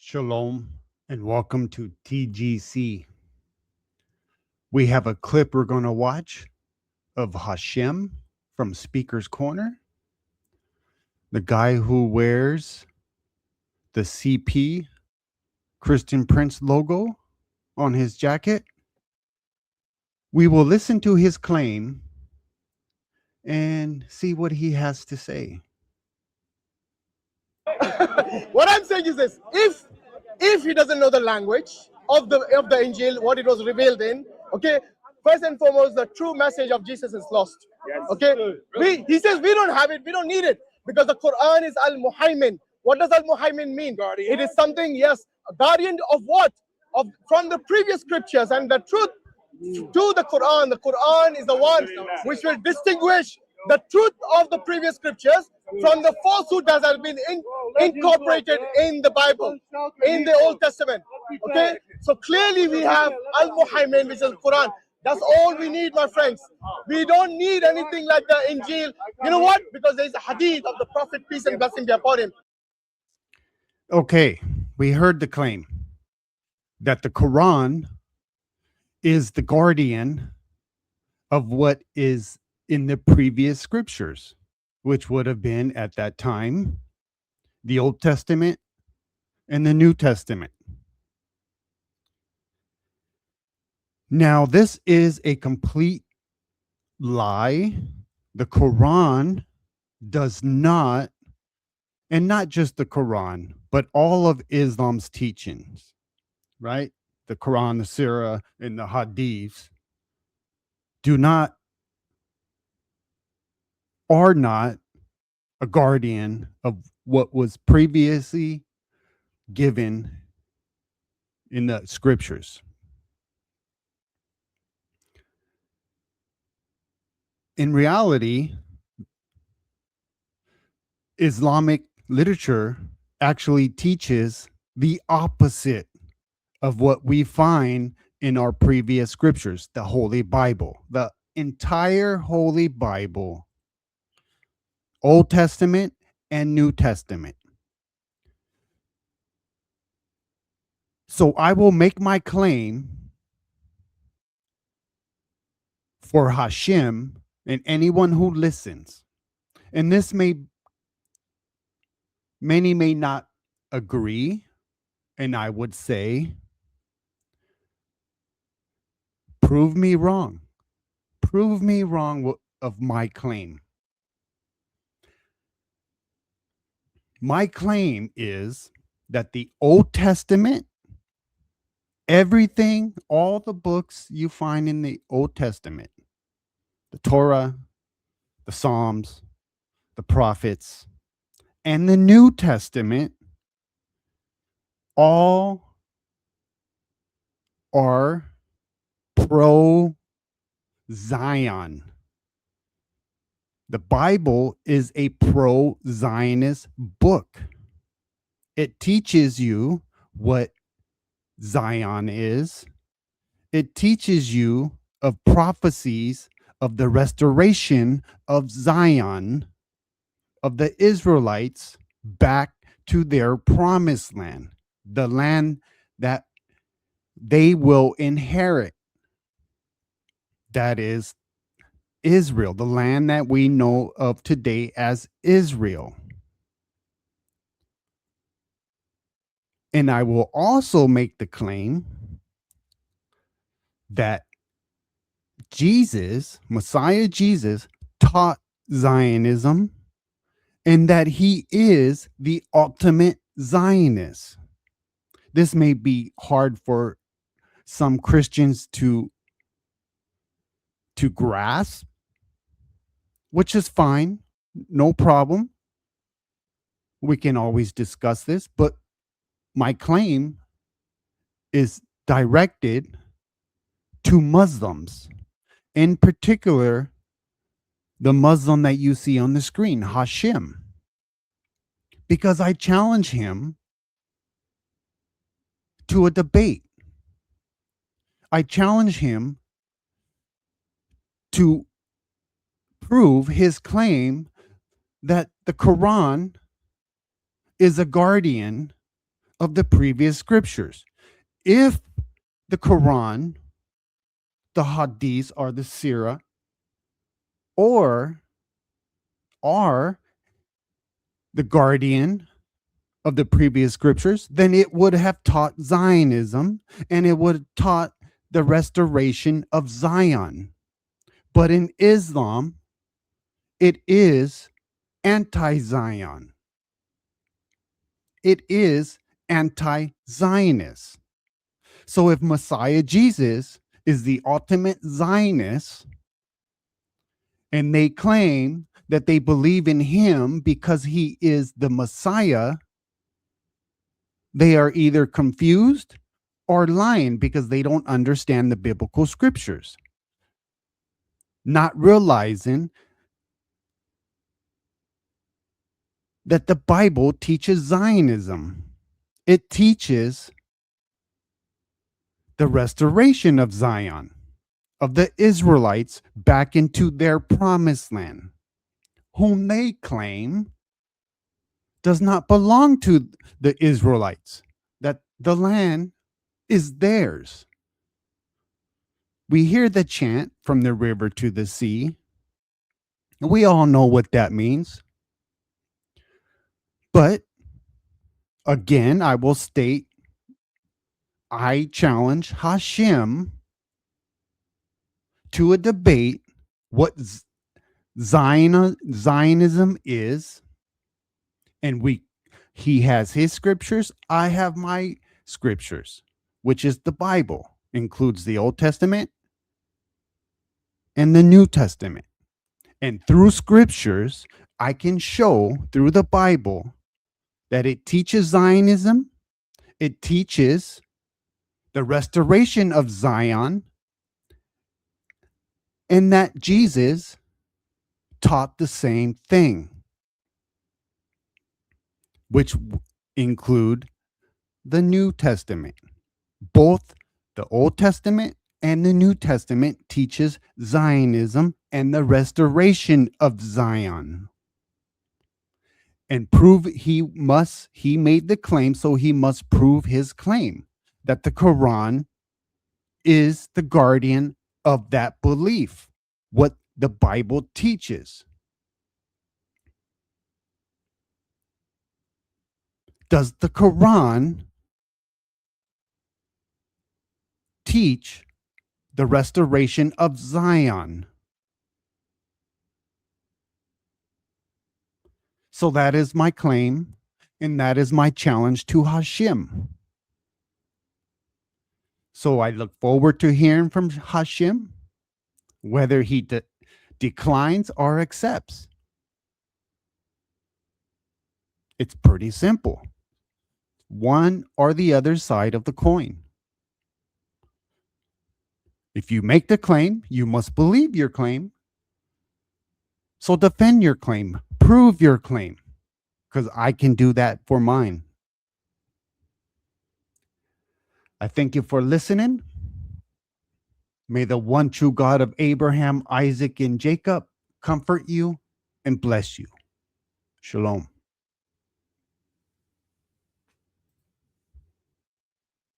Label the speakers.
Speaker 1: Shalom and welcome to TGC. We have a clip we're going to watch of Hashim from Speaker's Corner, the guy who wears the CP Christian Prince logo on his jacket. We will listen to his claim and see what he has to say.
Speaker 2: What I'm saying is this: if he doesn't know the language of the Injil, what it was revealed in, okay, first and foremost, the true message of Jesus is lost. Okay, he says we don't have it, we don't need it, because the Quran is al-Muhaymin. What does al-Muhaymin mean? Guardian. It is something, yes, a guardian of what? Of from the previous scriptures and the truth to the Quran. The Quran is the one which will distinguish the truth of the previous scriptures from the falsehood that has been incorporated in the Bible, in the Old Testament. Okay, so clearly we have Al-Muhaymin, which is Quran. That's all we need, my friends. We don't need anything like the Injil. You know what? Because there is a hadith of the Prophet, peace and blessing be upon him.
Speaker 1: Okay, we heard the claim that the Quran is the guardian of what is in the previous scriptures, which would have been at that time the Old Testament and the New Testament. Now, this is a complete lie. The Quran does not, and not just the Quran, but all of Islam's teachings, right? The Quran, the Surah, and the Hadiths are not a guardian of what was previously given in the scriptures. In reality, Islamic literature actually teaches the opposite of what we find in our previous scriptures, the Holy Bible, the entire Holy Bible, Old Testament and New Testament. So I will make my claim for Hashim and anyone who listens. And this many may not agree, and I would say, prove me wrong. Prove me wrong of my claim. My claim is that the Old Testament, everything, all the books you find in the Old Testament, the Torah, the Psalms, the prophets, and the New Testament, all are pro-Zion. The Bible is a pro-Zionist book. It teaches you what Zion is. It teaches you of prophecies of the restoration of Zion, of the Israelites back to their promised land, the land that they will inherit. That is Israel, the land that we know of today as Israel. And I will also make the claim that Jesus, Messiah Jesus, taught Zionism and that he is the ultimate Zionist. This may be hard for some Christians to grasp, which is fine, no problem. We can always discuss this, but my claim is directed to Muslims, in particular, the Muslim that you see on the screen, Hashim, because I challenge him to a debate. I challenge him to prove his claim that the Quran is a guardian of the previous scriptures. If the Quran, the Hadith, or the Sirah, or are the guardian of the previous scriptures, then it would have taught Zionism and it would have taught the restoration of Zion. But in Islam, it is anti-Zion. It is anti-Zionist. So if Messiah Jesus is the ultimate Zionist, and they claim that they believe in him because he is the Messiah, they are either confused or lying because they don't understand the biblical scriptures, not realizing that the Bible teaches Zionism. It teaches the restoration of Zion, of the Israelites back into their promised land, whom they claim does not belong to the Israelites, that the land is theirs. We hear the chant from the river to the sea, and we all know what that means. But again, I will state, I challenge Hashim to a debate what Zionism is, and he has his scriptures, I have my scriptures, which is the Bible, includes the Old Testament and the New Testament. And through scriptures, I can show through the Bible that it teaches Zionism, it teaches the restoration of Zion, and that Jesus taught the same thing, which include the New Testament. Both the Old Testament and the New Testament teaches Zionism and the restoration of Zion. And prove he made the claim, so he must prove his claim that the Quran is the guardian of that belief, what the Bible teaches. Does the Quran teach the restoration of Zion? So that is my claim, and that is my challenge to Hashim. So I look forward to hearing from Hashim, whether he declines or accepts. It's pretty simple. One or the other side of the coin. If you make the claim, you must believe your claim. So defend your claim, prove your claim, because I can do that for mine. I thank you for listening. May the one true God of Abraham, Isaac, and Jacob comfort you and bless you. Shalom.